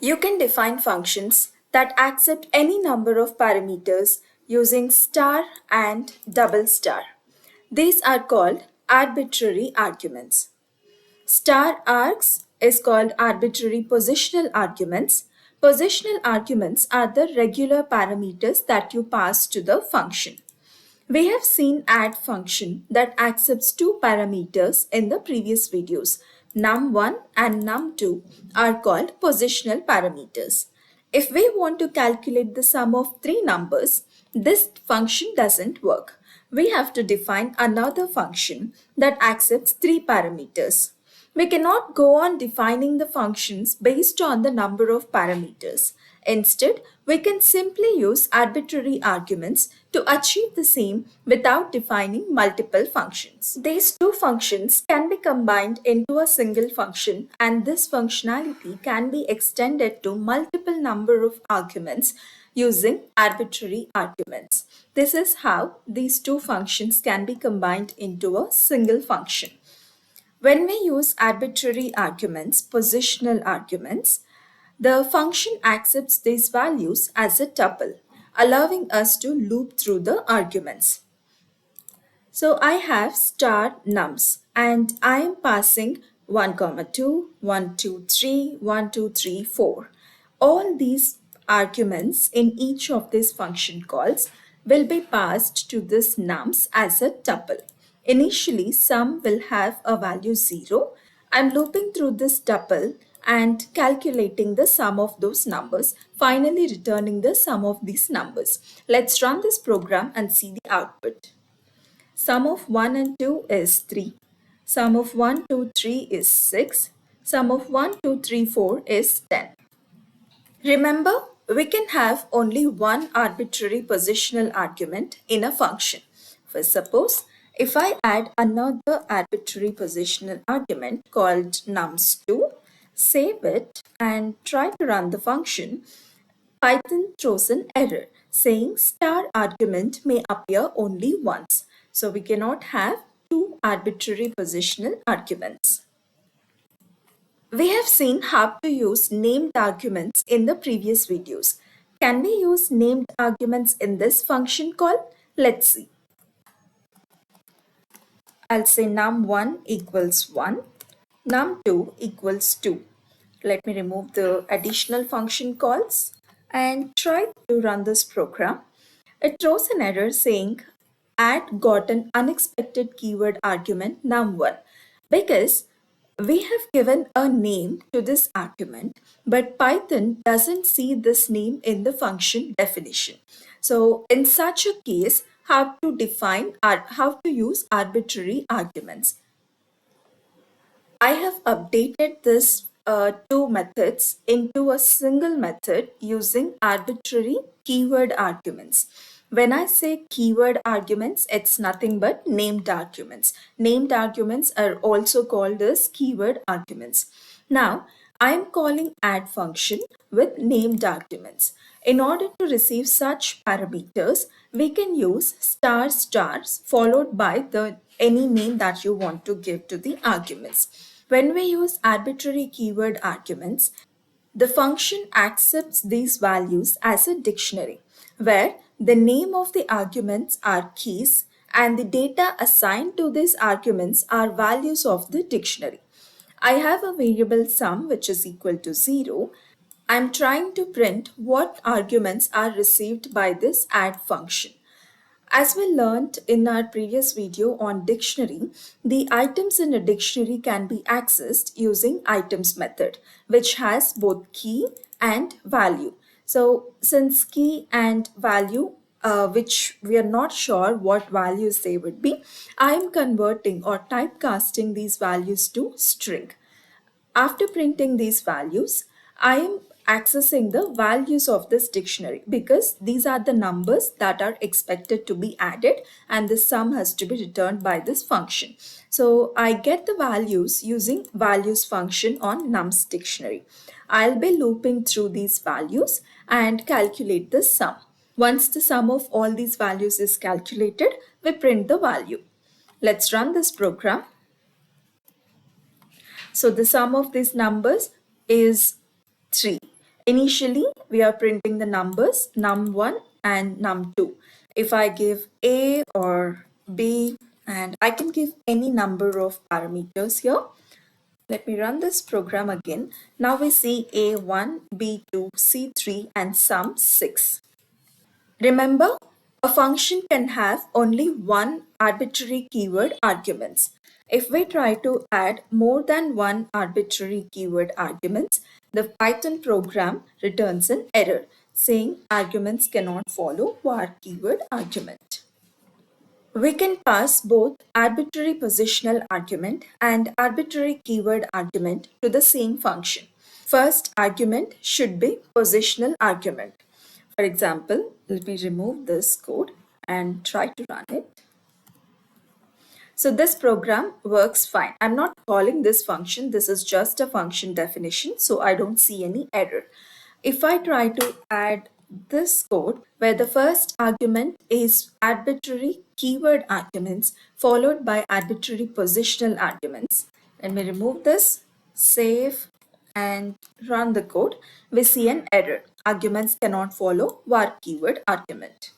You can define functions that accept any number of parameters using star and double star. These are called arbitrary arguments. Star args is called arbitrary positional arguments. Positional arguments are the regular parameters that you pass to the function. We have seen add function that accepts two parameters in the previous videos. Num1 and num2 are called positional parameters. If we want to calculate the sum of three numbers, this function doesn't work. We have to define another function that accepts three parameters. We cannot go on defining the functions based on the number of parameters. Instead, we can simply use arbitrary arguments to achieve the same without defining multiple functions. These two functions can be combined into a single function, and this functionality can be extended to multiple number of arguments using arbitrary arguments. This is how these two functions can be combined into a single function. When we use arbitrary arguments, positional arguments, the function accepts these values as a tuple, allowing us to loop through the arguments. So I have star nums and I am passing 1, 2, 1, 2, 3, 1, 2, 3, 4. All these arguments in each of these function calls will be passed to this nums as a tuple. Initially, sum will have a value 0. I'm looping through this tuple and calculating the sum of those numbers, finally returning the sum of these numbers. Let's run this program and see the output. Sum of 1 and 2 is 3. Sum of 1, 2, 3 is 6. Sum of 1, 2, 3, 4 is 10. Remember, we can have only one arbitrary positional argument in a function. For suppose, if I add another arbitrary positional argument called nums2, save it and try to run the function, Python throws an error saying star argument may appear only once. So we cannot have two arbitrary positional arguments. We have seen how to use named arguments in the previous videos. Can we use named arguments in this function call? Let's see. I'll say num1 equals 1, num2 equals 2. Let me remove the additional function calls and try to run this program. It throws an error saying add got an unexpected keyword argument num1 because we have given a name to this argument, but Python doesn't see this name in the function definition. So in such a case, how to use arbitrary arguments. I have updated this two methods into a single method using arbitrary keyword arguments. When I say keyword arguments, it's nothing but named arguments. Named arguments are also called as keyword arguments. Now, I am calling add function with named arguments. In order to receive such parameters, we can use star stars followed by any name that you want to give to the arguments. When we use arbitrary keyword arguments, the function accepts these values as a dictionary, where the name of the arguments are keys and the data assigned to these arguments are values of the dictionary. I have a variable sum which is equal to 0. I'm trying to print what arguments are received by this add function. As we learned in our previous video on dictionary, the items in a dictionary can be accessed using items method, which has both key and value. So since key and value, which we are not sure what values they would be, I am converting or typecasting these values to string. After printing these values, I am accessing the values of this dictionary because these are the numbers that are expected to be added and the sum has to be returned by this function. So I get the values using values function on nums dictionary. I'll be looping through these values and calculate the sum. Once the sum of all these values is calculated, we print the value. Let's run this program. So the sum of these numbers is 3. Initially, we are printing the numbers num1 and num2. If I give A or B, and I can give any number of parameters here. Let me run this program again. Now we see A1, B2, C3 and sum 6. Remember, a function can have only one arbitrary keyword arguments. If we try to add more than one arbitrary keyword arguments, the Python program returns an error saying arguments cannot follow var keyword argument. We can pass both arbitrary positional argument and arbitrary keyword argument to the same function. First argument should be positional argument. For example, let me remove this code and try to run it. So this program works fine. I'm not calling this function. This is just a function definition. So I don't see any error. If I try to add this code where the first argument is arbitrary keyword arguments followed by arbitrary positional arguments. Let me remove this, save and run the code. We see an error. Arguments cannot follow var keyword argument.